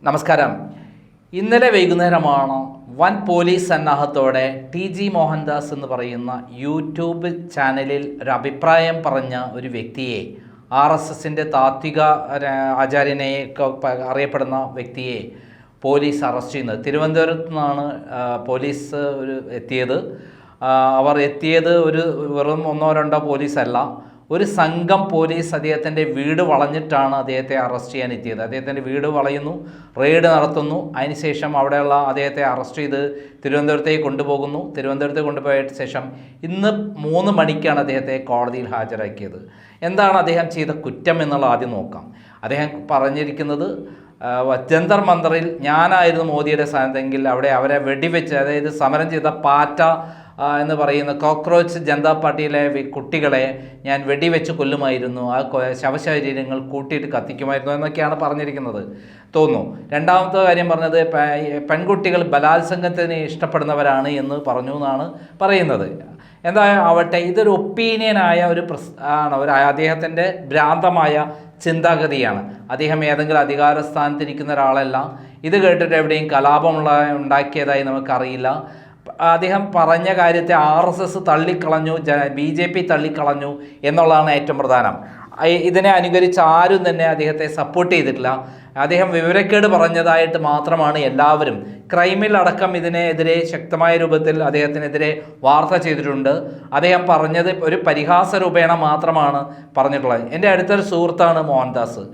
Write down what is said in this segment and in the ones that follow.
നമസ്കാരം. ഇന്നലെ വൈകുന്നേരമാണ് വൻ പോലീസ് സന്നാഹത്തോടെ TG മോഹൻദാസ് എന്ന് പറയുന്ന യൂട്യൂബ് ചാനലിൽ ഒരു അഭിപ്രായം പറഞ്ഞ ഒരു വ്യക്തിയെ, RSSൻ്റെ താത്വിക ആചാര്യനെയൊക്കെ അറിയപ്പെടുന്ന വ്യക്തിയെ പോലീസ് അറസ്റ്റ് ചെയ്യുന്നത്. തിരുവനന്തപുരത്ത് നിന്നാണ് പോലീസ് എത്തിയത്. അവർ എത്തിയത് വെറും ഒന്നോ രണ്ടോ പോലീസല്ല, ഒരു സംഘം പോലീസ് അദ്ദേഹത്തിൻ്റെ വീട് വളഞ്ഞിട്ടാണ് അദ്ദേഹത്തെ അറസ്റ്റ് ചെയ്യാൻ എത്തിയത്. അദ്ദേഹത്തിൻ്റെ വീട് വളയുന്നു, റെയ്ഡ് നടത്തുന്നു. അതിനുശേഷം അവിടെയുള്ള അദ്ദേഹത്തെ അറസ്റ്റ് ചെയ്ത് തിരുവനന്തപുരത്തേക്ക് കൊണ്ടുപോകുന്നു. തിരുവനന്തപുരത്തേക്ക് കൊണ്ടുപോയ ശേഷം ഇന്ന് 3 മണിക്കാണ് അദ്ദേഹത്തെ കോടതിയിൽ ഹാജരാക്കിയത്. എന്താണ് അദ്ദേഹം ചെയ്ത കുറ്റം എന്നുള്ള ആദ്യം നോക്കാം. അദ്ദേഹം പറഞ്ഞിരിക്കുന്നത്, ജന്തർ മന്ദറിൽ ഞാനായിരുന്നു മോദിയുടെ സ്ഥാനത്തെങ്കിൽ അവിടെ അവരെ വെടിവെച്ച്, അതായത് സമരം ചെയ്ത പാറ്റ എന്ന് പറയുന്ന കോക്രോച്ച് ജനതാ പാർട്ടിയിലെ കുട്ടികളെ ഞാൻ വെടിവെച്ച് കൊല്ലുമായിരുന്നു, ആ ശവശരീരങ്ങൾ കൂട്ടിയിട്ട് കത്തിക്കുമായിരുന്നു എന്നൊക്കെയാണ് പറഞ്ഞിരിക്കുന്നത് തോന്നുന്നു. രണ്ടാമത്തെ കാര്യം പറഞ്ഞത് പെൺകുട്ടികൾ ബലാത്സംഗത്തിന് ഇഷ്ടപ്പെടുന്നവരാണ് എന്ന് പറഞ്ഞു എന്നാണ് പറയുന്നത്. എന്തായാലും ആവട്ടെ, ഇതൊരു ഒപ്പീനിയനായ അദ്ദേഹത്തിൻ്റെ ഭ്രാന്തമായ ചിന്താഗതിയാണ്. അദ്ദേഹം ഏതെങ്കിലും അധികാര സ്ഥാനത്തിരിക്കുന്ന ഒരാളല്ല. ഇത് കേട്ടിട്ട് എവിടെയും കലാപം ഉണ്ടാക്കിയതായി നമുക്കറിയില്ല. അദ്ദേഹം പറഞ്ഞ കാര്യത്തെ RSS തള്ളിക്കളഞ്ഞു, BJP തള്ളിക്കളഞ്ഞു എന്നുള്ളതാണ് ഏറ്റവും പ്രധാനം. ഇതിനെ അനുകരിച്ച് ആരും തന്നെ അദ്ദേഹത്തെ സപ്പോർട്ട് ചെയ്തിട്ടില്ല. അദ്ദേഹം വിവരക്കേട് പറഞ്ഞതായിട്ട് മാത്രമാണ് എല്ലാവരും, ക്രൈമിൽ അടക്കം ഇതിനെതിരെ ശക്തമായ രൂപത്തിൽ അദ്ദേഹത്തിനെതിരെ വാർത്ത ചെയ്തിട്ടുണ്ട്. അദ്ദേഹം പറഞ്ഞത് ഒരു പരിഹാസ രൂപേണ മാത്രമാണ് പറഞ്ഞിട്ടുള്ളത്. എൻ്റെ അടുത്തൊരു സുഹൃത്താണ് മോഹൻദാസ്.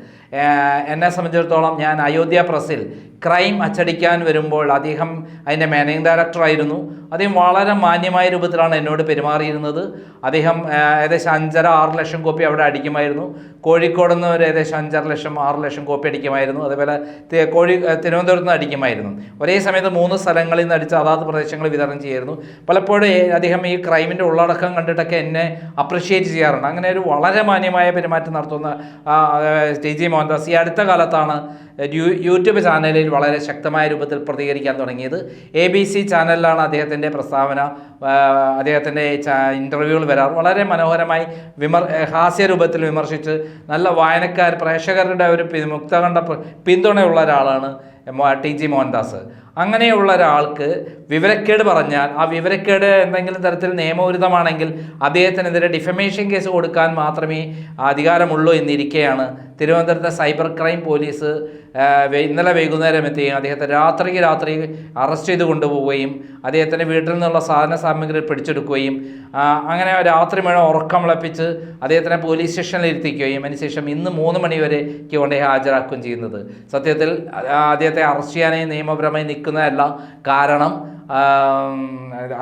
എന്നെ സംബന്ധിച്ചിടത്തോളം ഞാൻ അയോധ്യ പ്രസ്സിൽ ക്രൈം അച്ചടിക്കാൻ വരുമ്പോൾ അദ്ദേഹം അതിൻ്റെ മാനേജിംഗ് ഡയറക്ടറായിരുന്നു. അദ്ദേഹം വളരെ മാന്യമായ രൂപത്തിലാണ് എന്നോട് പെരുമാറിയിരുന്നത്. അദ്ദേഹം ഏകദേശം 5.5-6 ലക്ഷം കോപ്പി അവിടെ അടിക്കുമായിരുന്നു. കോഴിക്കോട് നിന്ന് ഒരു ഏകദേശം 5-6 ലക്ഷം കോപ്പി അടിക്കുമായിരുന്നു. അതുപോലെ തിരുവനന്തപുരത്ത് നിന്ന് അടിക്കുമായിരുന്നു. ഒരേ സമയത്ത് 3 സ്ഥലങ്ങളിൽ നിന്ന് അടിച്ച് അതാത് പ്രദേശങ്ങളിൽ വിതരണം ചെയ്യായിരുന്നു. പലപ്പോഴും അദ്ദേഹം ഈ ക്രൈമിൻ്റെ ഉള്ളടക്കം കണ്ടിട്ടൊക്കെ എന്നെ അപ്രിഷ്യേറ്റ് ചെയ്യാറുണ്ട്. അങ്ങനെ ഒരു വളരെ മാന്യമായ പെരുമാറ്റം നടത്തുന്ന TG മോഹൻദാസ് ഈ അടുത്ത കാലത്താണ് യൂട്യൂബ് ചാനലിൽ വളരെ ശക്തമായ രൂപത്തിൽ പ്രതികരിക്കാൻ തുടങ്ങിയത്. ABC ചാനലിലാണ് അദ്ദേഹത്തിൻ്റെ പ്രസ്താവന, അദ്ദേഹത്തിൻ്റെ ഇൻ്റർവ്യൂകൾ വരാറ്. വളരെ മനോഹരമായി ഹാസ്യരൂപത്തിൽ വിമർശിച്ച് നല്ല പ്രേക്ഷകരുടെ ഒരു മുക്തകണ്ഠ പിന്തുണയുള്ള ഒരാളാണ് TG മോഹൻദാസ്. അങ്ങനെയുള്ള ഒരാൾക്ക് വിവരക്കേട് പറഞ്ഞാൽ ആ വിവരക്കേട് എന്തെങ്കിലും തരത്തിൽ നിയമവിരുദ്ധമാണെങ്കിൽ അദ്ദേഹത്തിനെതിരെ ഡിഫമേഷൻ കേസ് കൊടുക്കാൻ മാത്രമേ അധികാരമുള്ളൂ എന്നിരിക്കെയാണ് തിരുവനന്തപുരത്തെ സൈബർ ക്രൈം പോലീസ് ഇന്നലെ വൈകുന്നേരം എത്തുകയും അദ്ദേഹത്തെ രാത്രി അറസ്റ്റ് ചെയ്ത് കൊണ്ടുപോവുകയും അദ്ദേഹത്തിൻ്റെ വീട്ടിൽ നിന്നുള്ള സാധന സാമഗ്രികൾ പിടിച്ചെടുക്കുകയും അങ്ങനെ രാത്രി മുഴുവൻ ഉറക്കം വിളപ്പിച്ച് അദ്ദേഹത്തിനെ പോലീസ് സ്റ്റേഷനിൽ ഇരുത്തിക്കുകയും അതിനുശേഷം ഇന്ന് 3 മണി വരെക്ക് കൊണ്ടുപോയി ഹാജരാക്കുകയും ചെയ്യുന്നത്. സത്യത്തിൽ അദ്ദേഹത്തെ അറസ്റ്റ് ചെയ്യാനായി നിയമപരമായി നിൽക്കുന്നതല്ല. കാരണം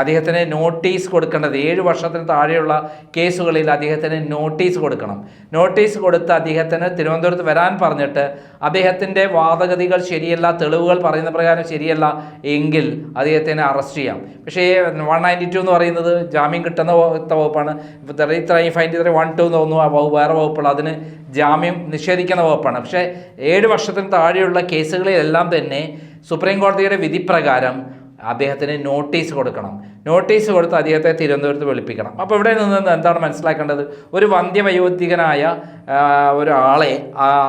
അദ്ദേഹത്തിന് നോട്ടീസ് കൊടുക്കേണ്ടത് 7 വർഷത്തിന് താഴെയുള്ള കേസുകളിൽ അദ്ദേഹത്തിന് നോട്ടീസ് കൊടുക്കണം. നോട്ടീസ് കൊടുത്ത് അദ്ദേഹത്തിന് തിരുവനന്തപുരത്ത് വരാൻ പറഞ്ഞിട്ട് അദ്ദേഹത്തിൻ്റെ വാദഗതികൾ ശരിയല്ല, തെളിവുകൾ പറയുന്ന പ്രകാരം ശരിയല്ല എങ്കിൽ അദ്ദേഹത്തിനെ അറസ്റ്റ് ചെയ്യാം. പക്ഷേ 192 എന്ന് പറയുന്നത് ജാമ്യം കിട്ടുന്ന വകുപ്പാണ്. 353(1)(2) എന്ന് തോന്നുന്നു ആ വകുപ്പ്, വേറെ വകുപ്പുള്ള അതിന് ജാമ്യം നിഷേധിക്കുന്ന വകുപ്പാണ്. പക്ഷേ 7 വർഷത്തിന് താഴെയുള്ള കേസുകളിലെല്ലാം തന്നെ സുപ്രീം കോടതിയുടെ വിധി പ്രകാരം അദ്ദേഹത്തിന് നോട്ടീസ് കൊടുക്കണം. നോട്ടീസ് കൊടുത്ത് അദ്ദേഹത്തെ തിരുവനന്തപുരത്ത് വിളിപ്പിക്കണം. അപ്പോൾ ഇവിടെ നിന്ന് എന്താണ് മനസ്സിലാക്കേണ്ടത്? ഒരു വന്ധ്യവയോധികനായ ഒരാളെ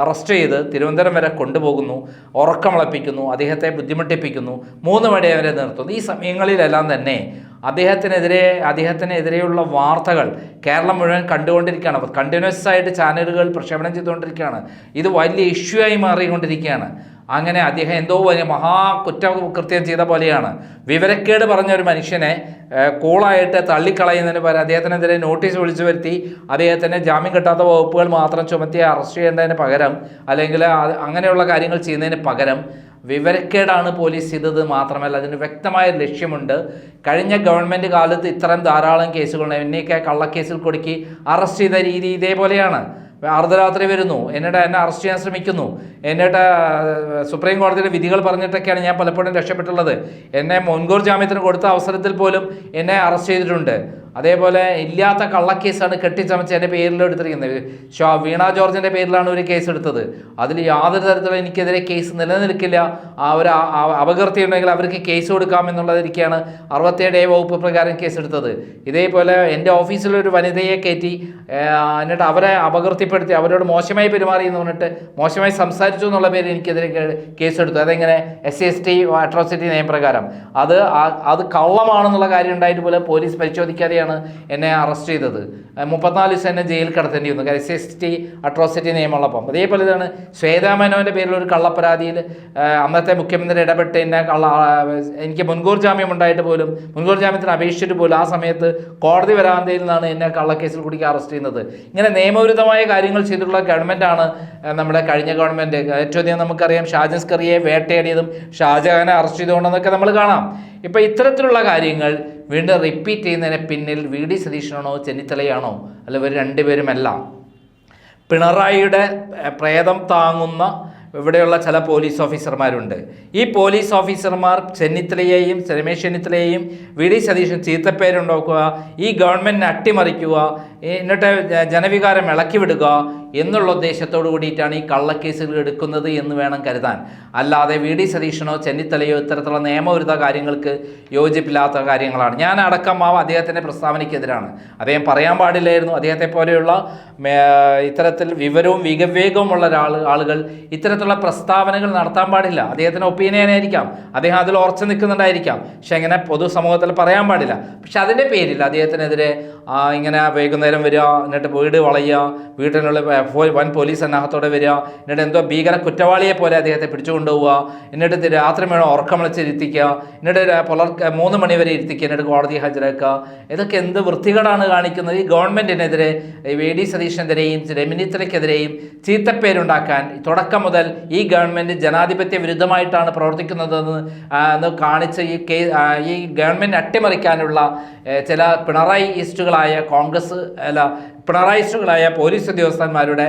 അറസ്റ്റ് ചെയ്ത് തിരുവനന്തപുരം വരെ കൊണ്ടുപോകുന്നു, ഉറക്കമിളപ്പിക്കുന്നു, അദ്ദേഹത്തെ ബുദ്ധിമുട്ടിപ്പിക്കുന്നു, 3 മണി വരെ നിർത്തുന്നു. ഈ സമയങ്ങളിലെല്ലാം തന്നെ അദ്ദേഹത്തിനെതിരെയുള്ള വാർത്തകൾ കേരളം മുഴുവൻ കണ്ടുകൊണ്ടിരിക്കുകയാണ്. കണ്ടിന്യൂസ് ആയിട്ട് ചാനലുകൾ പ്രക്ഷേപണം ചെയ്തുകൊണ്ടിരിക്കുകയാണ്. ഇത് വലിയ ഇഷ്യൂ ആയി മാറിക്കൊണ്ടിരിക്കുകയാണ്. അങ്ങനെ അദ്ദേഹം എന്തോ വലിയ കുറ്റകൃത്യം ചെയ്ത പോലെയാണ്. വിവരക്കേട് പറഞ്ഞ ഒരു മനുഷ്യനെ കൂളായിട്ട് തള്ളിക്കളയുന്നതിന് പകരം അദ്ദേഹത്തിനെതിരെ നോട്ടീസ് വിളിച്ചു വരുത്തി അദ്ദേഹത്തിന് ജാമ്യം കിട്ടാത്ത വകുപ്പുകൾ മാത്രം ചുമത്തി അറസ്റ്റ് ചെയ്യേണ്ടതിന് പകരം, അല്ലെങ്കിൽ അങ്ങനെയുള്ള കാര്യങ്ങൾ ചെയ്യുന്നതിന് പകരം വിവരക്കേടാണ് പോലീസ് ചെയ്തത്. മാത്രമല്ല അതിന് വ്യക്തമായ ലക്ഷ്യമുണ്ട്. കഴിഞ്ഞ ഗവൺമെൻറ് കാലത്ത് ഇത്തരം ധാരാളം കേസുകളുണ്ട്. എന്നെയൊക്കെ കള്ളക്കേസിൽ കൊടുക്കി അറസ്റ്റ് ചെയ്ത രീതി ഇതേപോലെയാണ്. അർദ്ധരാത്രി വരുന്നു, എന്നെ അറസ്റ്റ് ചെയ്യാൻ ശ്രമിക്കുന്നു, എന്നിട്ട് സുപ്രീം കോടതിയുടെ വിധികൾ പറഞ്ഞിട്ടൊക്കെയാണ് ഞാൻ പലപ്പോഴും രക്ഷപ്പെട്ടുള്ളത്. എന്നെ മുൻകൂർ ജാമ്യത്തിന് കൊടുത്ത അവസരത്തിൽ പോലും എന്നെ അറസ്റ്റ് ചെയ്തിട്ടുണ്ട്. അതേപോലെ ഇല്ലാത്ത കള്ളക്കേസാണ് കെട്ടിച്ചമച്ച് എൻ്റെ പേരിൽ എടുത്തിരിക്കുന്നത്. വീണ ജോർജിൻ്റെ പേരിലാണ് ഒരു കേസ് എടുത്തത്. അതിൽ യാതൊരു തരത്തിലും എനിക്കെതിരെ കേസ് നിലനിൽക്കില്ല. ഒരു അപകീർത്തി ഉണ്ടെങ്കിൽ അവർക്ക് കേസ് കൊടുക്കാമെന്നുള്ളതിരിക്കുകയാണ് 67A വകുപ്പ് പ്രകാരം കേസെടുത്തത്. ഇതേപോലെ എൻ്റെ ഓഫീസിലൊരു വനിതയെ കയറ്റി എന്നിട്ട് അവരെ അപകീർത്തിപ്പെടുത്തി അവരോട് മോശമായി പെരുമാറി എന്ന് പറഞ്ഞിട്ട് മോശമായി സംസാരിച്ചു എന്നുള്ള പേര് എനിക്കെതിരെ കേസെടുത്തു. അതെങ്ങനെ SC/ST അട്രോസിറ്റി നിയമപ്രകാരം അത് കള്ളമാണെന്നുള്ള കാര്യം ഉണ്ടായിട്ട് പോലും പോലീസ് പരിശോധിക്കാതെയാണ് എന്നെ അറസ്റ്റ് ചെയ്തത്. 34 ദിവസം എന്നെ ജയിലിൽ കിടത്തേണ്ടി വന്നു SC/ST അട്രോസിറ്റി നിയമമുള്ളപ്പം. അതേപോലെ ഇതാണ് ശ്വേതാമേനോൻ്റെ പേരിൽ ഒരു കള്ളപ്പരാതിയിൽ അന്നത്തെ മുഖ്യമന്ത്രി ഇടപെട്ട് എനിക്ക് മുൻകൂർ ജാമ്യം ഉണ്ടായിട്ട് പോലും മുൻകൂർ ജാമ്യത്തിന് അപേക്ഷിച്ചിട്ട് പോലും ആ സമയത്ത് കോടതി വരാന്തയിൽ നിന്നാണ് എന്നെ കള്ളക്കേസിൽ കൂടി അറസ്റ്റ് ചെയ്യുന്നത്. ഇങ്ങനെ നിയമവിരുദ്ധമായ കാര്യങ്ങൾ ചെയ്തിട്ടുള്ള ഗവൺമെൻറ്റാണ് നമ്മുടെ കഴിഞ്ഞ ഗവൺമെൻറ്. ഏറ്റവും അധികം നമുക്കറിയാം ഷാജൻ സ്കറിയെ വേട്ടയാടിയതും ഷാജഹാനെ അറസ്റ്റ് ചെയ്തുകൊണ്ടെന്നൊക്കെ നമ്മൾ കാണാം. ഇപ്പം ഇത്തരത്തിലുള്ള കാര്യങ്ങൾ വീണ്ടും റിപ്പീറ്റ് ചെയ്യുന്നതിന് പിന്നിൽ VD സതീശനാണോ ചെന്നിത്തലയാണോ അല്ല ഇവർ രണ്ടുപേരുമല്ല. പിണറായിയുടെ പ്രേതം താങ്ങുന്ന ഇവിടെയുള്ള ചില പോലീസ് ഓഫീസർമാരുണ്ട്. ഈ പോലീസ് ഓഫീസർമാർ ചെന്നിത്തലയെയും രമേശ് ചെന്നിത്തലയെയും VD സതീശൻ ചീത്തപ്പേരുണ്ടാക്കുക, ഈ ഗവൺമെൻറ്റിനെ അട്ടിമറിക്കുക, എന്നിട്ട് ജനവികാരം ഇളക്കി വിടുക എന്നുള്ള ഉദ്ദേശത്തോടു കൂടിയിട്ടാണ് ഈ കള്ളക്കേസുകൾ എടുക്കുന്നത് എന്ന് വേണം കരുതാൻ. അല്ലാതെ VD സതീശനോ ചെന്നിത്തലയോ ഇത്തരത്തിലുള്ള നിയമവിരുദ്ധ കാര്യങ്ങൾക്ക് യോജിപ്പില്ലാത്ത കാര്യങ്ങളാണ്. ഞാൻ അടക്കം അദ്ദേഹത്തിൻ്റെ പ്രസ്താവനയ്ക്കെതിരാണ്. അദ്ദേഹം പറയാൻ പാടില്ലായിരുന്നു. അദ്ദേഹത്തെ പോലെയുള്ള ഇത്തരത്തിൽ വിവരവും വിവേകവുമുള്ള ആളുകൾ ഇത്തരത്തിലുള്ള പ്രസ്താവനകൾ നടത്താൻ പാടില്ല. അദ്ദേഹത്തിന് ഒപ്പീനിയനായിരിക്കാം, അദ്ദേഹം അതിൽ ഉറച്ചു നിൽക്കുന്നുണ്ടായിരിക്കാം, പക്ഷെ ഇങ്ങനെ പൊതുസമൂഹത്തിൽ പറയാൻ പാടില്ല. പക്ഷെ അതിൻ്റെ പേരിൽ അദ്ദേഹത്തിനെതിരെ ഇങ്ങനെ വൈകുന്നേരം വരിക, എന്നിട്ട് വീട് വളയുക, വീട്ടിനുള്ള വൻ പോലീസ് സന്നാഹത്തോടെ വരിക, എന്നിട്ട് എന്തോ ഭീകര കുറ്റവാളിയെ പോലെ അദ്ദേഹത്തെ പിടിച്ചുകൊണ്ടുപോവുക, എന്നിട്ട് രാത്രി വേണം ഉറക്കം വിളിച്ചിരുത്തിക്കുക, എന്നിട്ട് 3 മണി വരെ ഇരുത്തിക്കുക, എന്നിട്ട് കോടതി ഹാജരാക്കുക. ഇതൊക്കെ എന്ത് വൃത്തികേടാണ് കാണിക്കുന്നത്. ഈ ഗവൺമെൻറ്റിനെതിരെ VD സതീശനെതിരെയും ചെന്നിത്തലയ്ക്കെതിരെയും ചീത്തപ്പേരുണ്ടാക്കാൻ തുടക്കം മുതൽ ഈ ഗവൺമെൻറ് ജനാധിപത്യ വിരുദ്ധമായിട്ടാണ് പ്രവർത്തിക്കുന്നതെന്ന് കാണിച്ച് ഈ ഗവൺമെൻറ് അട്ടിമറിക്കാനുള്ള ചില പിണറായിസ്റ്റുകളായ പിണറായിസ്റ്റുകളായ പോലീസ് ഉദ്യോഗസ്ഥന്മാരുടെ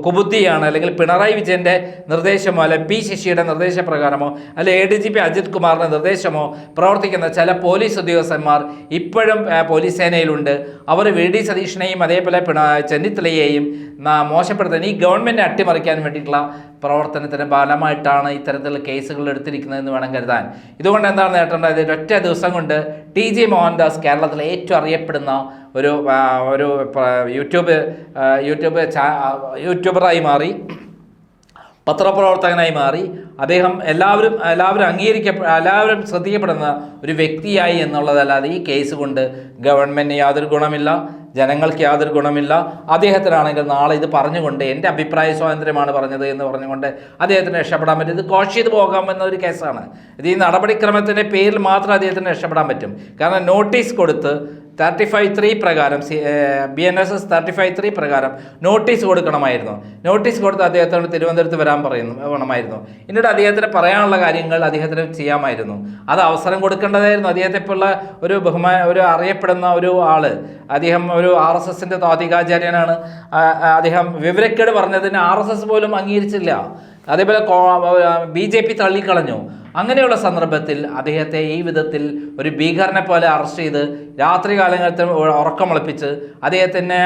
കുബുദ്ധിയാണ്. അല്ലെങ്കിൽ പിണറായി വിജയൻ്റെ നിർദ്ദേശമോ അല്ലെ P ശശിയുടെ നിർദ്ദേശപ്രകാരമോ അല്ലെ ADGP അജിത് കുമാറിൻ്റെ നിർദ്ദേശമോ പ്രവർത്തിക്കുന്ന ചില പോലീസ് ഉദ്യോഗസ്ഥന്മാർ ഇപ്പോഴും പോലീസ് സേനയിലുണ്ട്. അവർ VD സതീശനെയും അതേപോലെ ചെന്നിത്തലയെയും മോശപ്പെടുത്താൻ ഈ ഗവൺമെൻറ് അട്ടിമറിക്കാൻ വേണ്ടിയിട്ടുള്ള പ്രവർത്തനത്തിന് ഫലമായിട്ടാണ് ഇത്തരത്തിലുള്ള കേസുകൾ എടുത്തിരിക്കുന്നതെന്ന് വേണം കരുതാൻ. ഇതുകൊണ്ട് എന്താണ് നേട്ടമുണ്ടായത്? ഒറ്റ ദിവസം കൊണ്ട് TG മോഹൻദാസ് കേരളത്തിലെ ഏറ്റവും അറിയപ്പെടുന്ന ഒരു യൂട്യൂബറായി മാറി, പത്രപ്രവർത്തകനായി മാറി. അദ്ദേഹം എല്ലാവരും എല്ലാവരും ശ്രദ്ധിക്കപ്പെടുന്ന ഒരു വ്യക്തിയായി എന്നുള്ളതല്ലാതെ ഈ കേസ് കൊണ്ട് ഗവൺമെൻറ്റിന് യാതൊരു ഗുണമില്ല, ജനങ്ങൾക്ക് യാതൊരു ഗുണമില്ല. അദ്ദേഹത്തിനാണെങ്കിൽ നാളെ ഇത് പറഞ്ഞുകൊണ്ട് എൻ്റെ അഭിപ്രായ സ്വാതന്ത്ര്യമാണ് പറഞ്ഞത് എന്ന് പറഞ്ഞുകൊണ്ട് അദ്ദേഹത്തിന് രക്ഷപ്പെടാൻ പറ്റും. ഇത് കോഷ് ചെയ്ത് പോകാമെന്നൊരു കേസാണ്. ഇത് ഈ നടപടിക്രമത്തിൻ്റെ പേരിൽ മാത്രം അദ്ദേഹത്തിന് രക്ഷപ്പെടാൻ പറ്റും. കാരണം നോട്ടീസ് കൊടുത്ത് 35(3) പ്രകാരം BNSS 35(3) പ്രകാരം നോട്ടീസ് കൊടുക്കണമായിരുന്നു. നോട്ടീസ് കൊടുത്ത് അദ്ദേഹത്തോട് തിരുവനന്തപുരത്ത് വരാൻ വേണമായിരുന്നു. എന്നിട്ട് അദ്ദേഹത്തിന് പറയാനുള്ള കാര്യങ്ങൾ അദ്ദേഹത്തിന് ചെയ്യാമായിരുന്നു. അത് അവസരം കൊടുക്കേണ്ടതായിരുന്നു. അദ്ദേഹത്തെപ്പോലുള്ള ഒരു അറിയപ്പെടുന്ന ഒരു ആള്, അദ്ദേഹം ഒരു RSSൻ്റെ താത്വികാചാര്യനാണ്. അദ്ദേഹം വിവരക്കേട് പറഞ്ഞതിന് RSS പോലും അംഗീകരിച്ചില്ല. അതേപോലെ BJP തള്ളിക്കളഞ്ഞു. അങ്ങനെയുള്ള സന്ദർഭത്തിൽ അദ്ദേഹത്തെ ഈ വിധത്തിൽ ഒരു ഭീകരനെ പോലെ അറസ്റ്റ് ചെയ്ത് രാത്രി കാലങ്ങളിൽ ഉറക്കമൊളിപ്പിച്ച് അദ്ദേഹത്തിനെ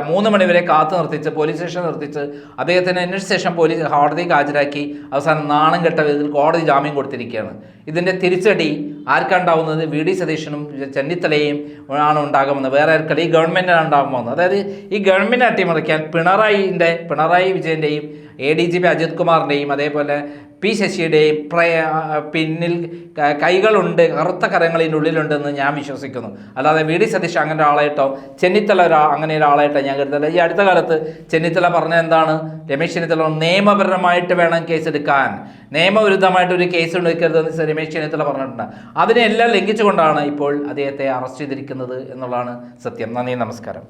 3 മണി വരെ കാത്തു നിർത്തിച്ച് പോലീസ് സ്റ്റേഷൻ നിർത്തിച്ച് അദ്ദേഹത്തിന് അതിന് ശേഷം കോടതിക്ക് ഹാജരാക്കി അവസാനം നാണം കെട്ട വിധത്തിൽ കോടതി ജാമ്യം കൊടുത്തിരിക്കുകയാണ്. ഇതിൻ്റെ തിരിച്ചടി ആർക്കുണ്ടാവുന്നത്? VD സതീശനും ചെന്നിത്തലയും ആണ് ഉണ്ടാകുമെന്ന്, വേറെ ആർക്കല്ല, ഈ ഗവൺമെൻറ്റിനാണ് ഉണ്ടാകുമെന്ന്. അതായത് ഈ ഗവൺമെൻറ് അട്ടിമറിക്കാൻ പിണറായി വിജയൻ്റെയും ADGP അജിത് കുമാറിൻ്റെയും അതേപോലെ P ശശിയുടെയും പിന്നിൽ കൈകളുണ്ട്, കറുത്ത കരങ്ങളിൻ്റെ ഉള്ളിലുണ്ടെന്ന് ഞാൻ വിശ്വസിക്കുന്നു. അല്ലാതെ VD സതീശ് അങ്ങനെ ഒരാളായിട്ടോ ചെന്നിത്തല അങ്ങനെ ഒരാളായിട്ടോ ഞാൻ കരുതല്ല. ഈ അടുത്ത കാലത്ത് ചെന്നിത്തല പറഞ്ഞ എന്താണ്? രമേശ് ചെന്നിത്തല നിയമപരമായിട്ട് വേണം കേസെടുക്കാൻ, നിയമവിരുദ്ധമായിട്ടൊരു കേസ് എടുക്കരുതെന്ന് രമേശ് ചെന്നിത്തല പറഞ്ഞിട്ടുണ്ട്. അതിനെല്ലാം ലംഘിച്ചുകൊണ്ടാണ് ഇപ്പോൾ അദ്ദേഹത്തെ അറസ്റ്റ് ചെയ്തിരിക്കുന്നത് എന്നുള്ളതാണ് സത്യം. നന്ദി, നമസ്കാരം.